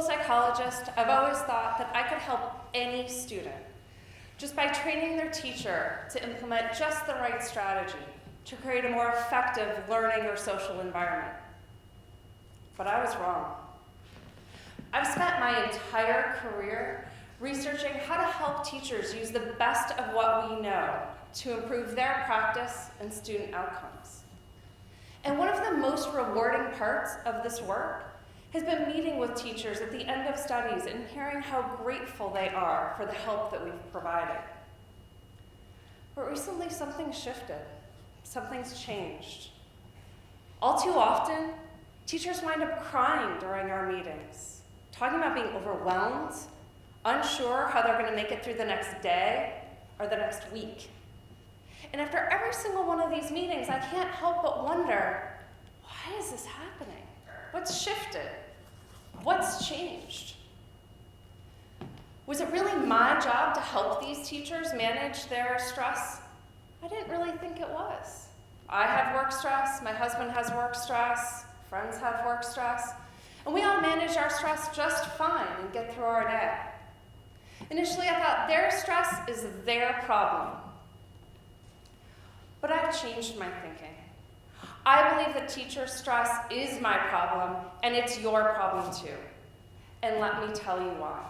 psychologist, I've always thought that I could help any student just by training their teacher to implement just the right strategy to create a more effective learning or social environment. But I was wrong. I've spent my entire career researching how to help teachers use the best of what we know to improve their practice and student outcomes. And one of the most rewarding parts of this work has been meeting with teachers at the end of studies and hearing how grateful they are for the help that we've provided. But recently something shifted. Something's changed. All too often, teachers wind up crying during our meetings, talking about being overwhelmed, unsure how they're going to make it through the next day or the next week. And after every single one of these meetings, I can't help but wonder, why is this happening? What's shifted? What's changed? Was it really my job to help these teachers manage their stress? I didn't really think it was. I have work stress, my husband has work stress, friends have work stress, and we all manage our stress just fine and get through our day. Initially, I thought their stress is their problem. But I've changed my thinking. I believe that teacher stress is my problem, and it's your problem too. And let me tell you why.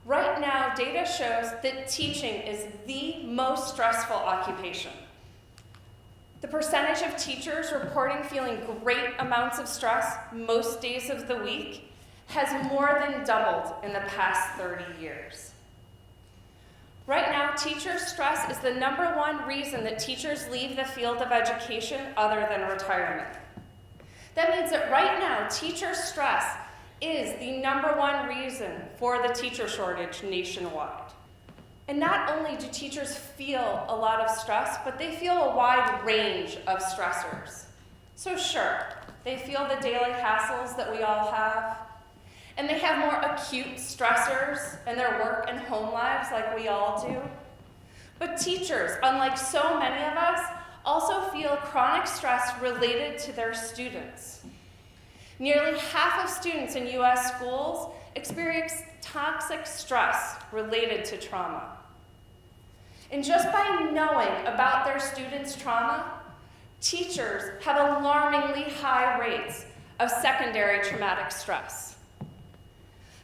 Right now, data shows that teaching is the most stressful occupation. The percentage of teachers reporting feeling great amounts of stress most days of the week has more than doubled in the past 30 years. Right now, teacher stress is the #1 reason that teachers leave the field of education other than retirement. That means that right now, teacher stress is the #1 reason for the teacher shortage nationwide. And not only do teachers feel a lot of stress, but they feel a wide range of stressors. So sure, they feel the daily hassles that we all have, and they have more acute stressors in their work and home lives like we all do. But teachers, unlike so many of us, also feel chronic stress related to their students. Nearly half of students in US schools experience toxic stress related to trauma. And just by knowing about their students' trauma, teachers have alarmingly high rates of secondary traumatic stress.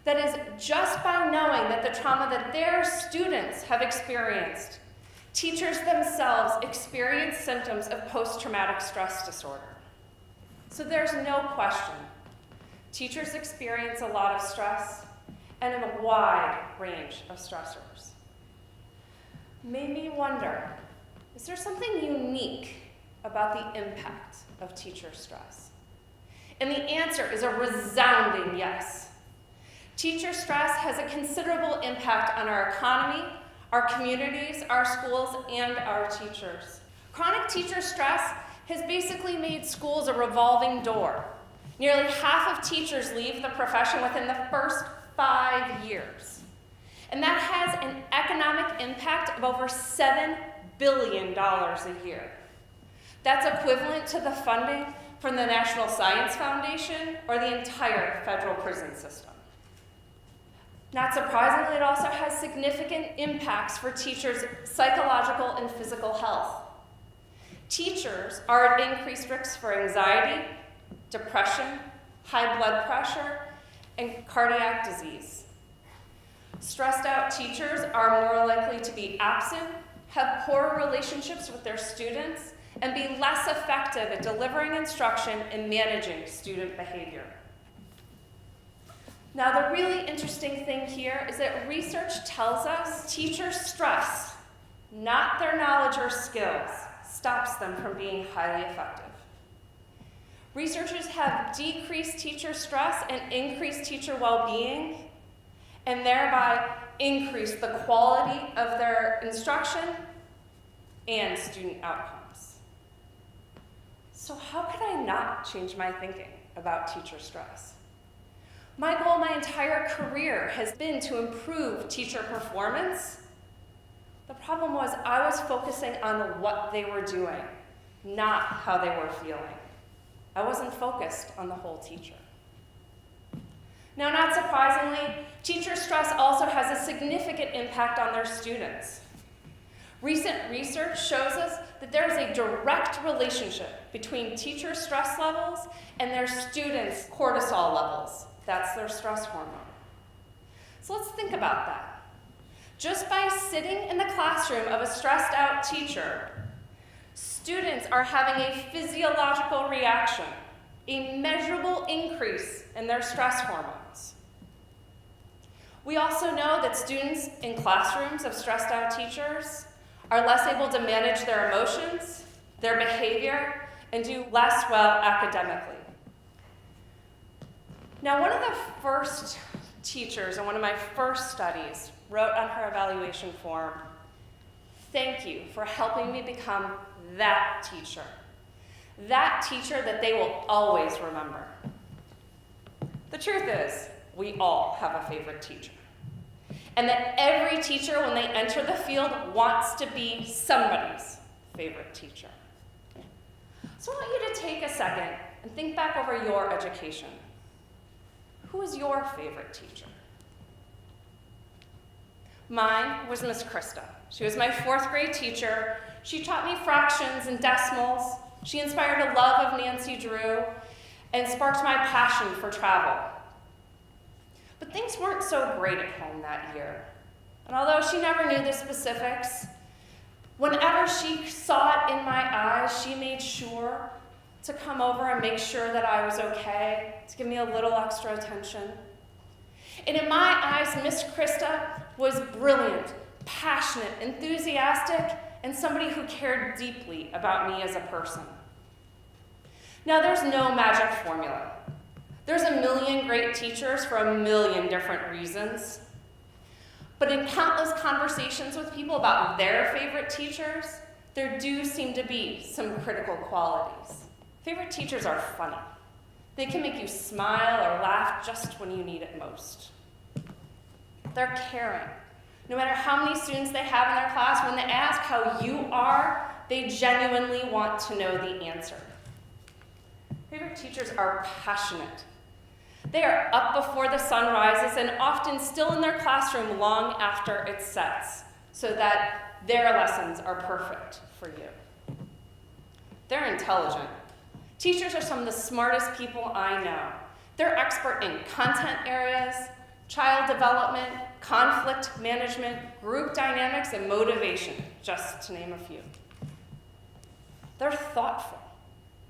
That is, just by knowing that the trauma that their students have experienced, teachers themselves experience symptoms of post-traumatic stress disorder. So there's no question. Teachers experience a lot of stress and a wide range of stressors. Made me wonder, is there something unique about the impact of teacher stress? And the answer is a resounding yes. Teacher stress has a considerable impact on our economy, our communities, our schools, and our teachers. Chronic teacher stress has basically made schools a revolving door. Nearly half of teachers leave the profession within the first 5 years. And that has an economic impact of over $7 billion a year. That's equivalent to the funding from the National Science Foundation or the entire federal prison system. Not surprisingly, it also has significant impacts for teachers' psychological and physical health. Teachers are at increased risk for anxiety, depression, high blood pressure, and cardiac disease. Stressed out teachers are more likely to be absent, have poor relationships with their students, and be less effective at delivering instruction and managing student behavior. Now, the really interesting thing here is that research tells us teachers' stress, not their knowledge or skills, stops them from being highly effective. Researchers have decreased teacher stress and increased teacher well-being, and thereby increased the quality of their instruction and student outcomes. So how could I not change my thinking about teacher stress? My goal my entire career has been to improve teacher performance. The problem was I was focusing on what they were doing, not how they were feeling. I wasn't focused on the whole teacher. Now, not surprisingly, teacher stress also has a significant impact on their students. Recent research shows us that there is a direct relationship between teacher stress levels and their students' cortisol levels. That's their stress hormone. So let's think about that. Just by sitting in the classroom of a stressed out teacher, students are having a physiological reaction, a measurable increase in their stress hormones. We also know that students in classrooms of stressed out teachers are less able to manage their emotions, their behavior, and do less well academically. Now, one of the first teachers in one of my first studies wrote on her evaluation form, "Thank you for helping me become that teacher that they will always remember." The truth is, we all have a favorite teacher. And that every teacher, when they enter the field, wants to be somebody's favorite teacher. So I want you to take a second and think back over your education. Who was your favorite teacher? Mine was Miss Krista. She was my 4th grade teacher. She taught me fractions and decimals. She inspired a love of Nancy Drew and sparked my passion for travel. But things weren't so great at home that year. And although she never knew the specifics, whenever she saw it in my eyes, she made sure to come over and make sure that I was okay, to give me a little extra attention. And in my eyes, Miss Krista was brilliant, passionate, enthusiastic, and somebody who cared deeply about me as a person. Now, there's no magic formula. There's a million great teachers for a million different reasons. But in countless conversations with people about their favorite teachers, there do seem to be some critical qualities. Favorite teachers are funny. They can make you smile or laugh just when you need it most. They're caring. No matter how many students they have in their class, when they ask how you are, they genuinely want to know the answer. Favorite teachers are passionate. They are up before the sun rises and often still in their classroom long after it sets, so that their lessons are perfect for you. They're intelligent. Teachers are some of the smartest people I know. They're expert in content areas, child development, conflict management, group dynamics, and motivation, just to name a few. They're thoughtful.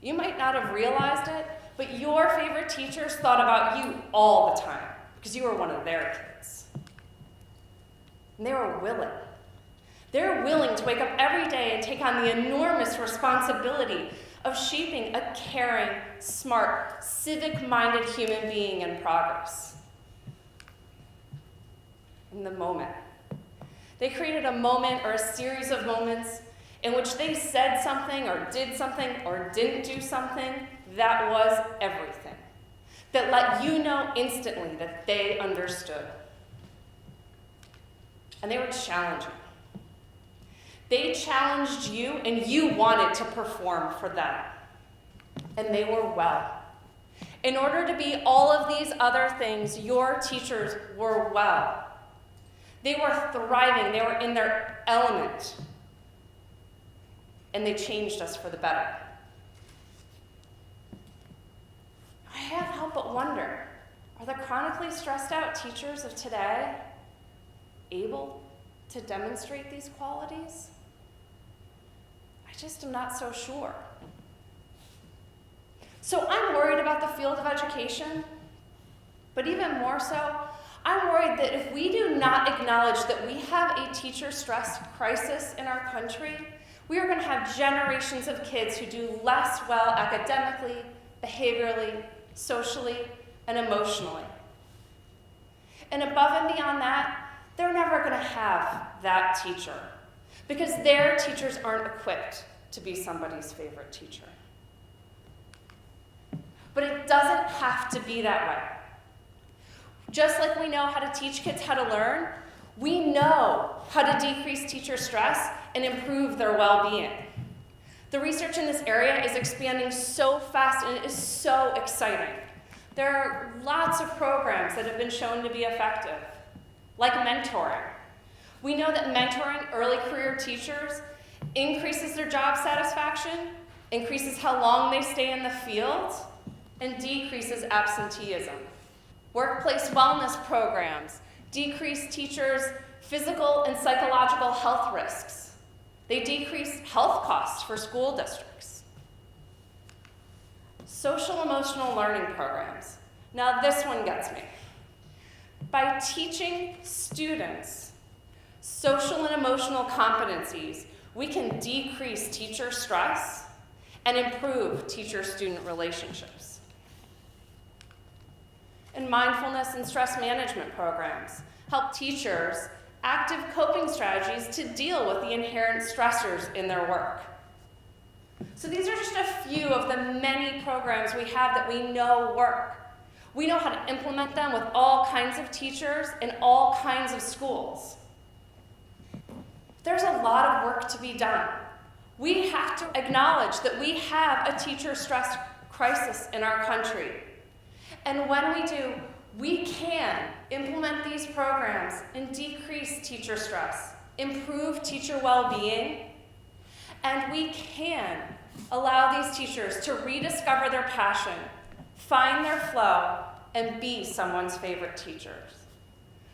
You might not have realized it, but your favorite teachers thought about you all the time because you were one of their kids. And they were willing. They're willing to wake up every day and take on the enormous responsibility of shaping a caring, smart, civic-minded human being in progress. In the moment. They created a moment or a series of moments in which they said something or didn't do something that was everything, that let you know instantly that they understood. And they were challenging. They challenged you, and you wanted to perform for them. And they were well. In order to be all of these other things, your teachers were well. They were thriving. They were in their element. And they changed us for the better. I can't help but wonder, are the chronically stressed out teachers of today able to demonstrate these qualities? I just am not so sure. So I'm worried about the field of education, but even more so, I'm worried that if we do not acknowledge that we have a teacher stress crisis in our country, we are going to have generations of kids who do less well academically, behaviorally, socially, and emotionally. And above and beyond that, they're never going to have that teacher because their teachers aren't equipped to be somebody's favorite teacher. But it doesn't have to be that way. Just like we know how to teach kids how to learn, we know how to decrease teacher stress and improve their well-being. The research in this area is expanding so fast and it is so exciting. There are lots of programs that have been shown to be effective, like mentoring. We know that mentoring early career teachers increases their job satisfaction, increases how long they stay in the field, and decreases absenteeism. Workplace wellness programs decrease teachers' physical and psychological health risks. They decrease health costs for school districts. Social emotional learning programs. Now this one gets me. By teaching students social and emotional competencies, we can decrease teacher stress and improve teacher-student relationships. And mindfulness and stress management programs help teachers active coping strategies to deal with the inherent stressors in their work. So these are just a few of the many programs we have that we know work. We know how to implement them with all kinds of teachers in all kinds of schools. There's a lot of work to be done. We have to acknowledge that we have a teacher stress crisis in our country. And when we do, we can implement these programs and decrease teacher stress, improve teacher well-being, and we can allow these teachers to rediscover their passion, find their flow, and be someone's favorite teachers.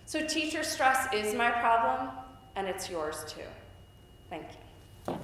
So teacher stress is my problem, and it's yours too. Thank you.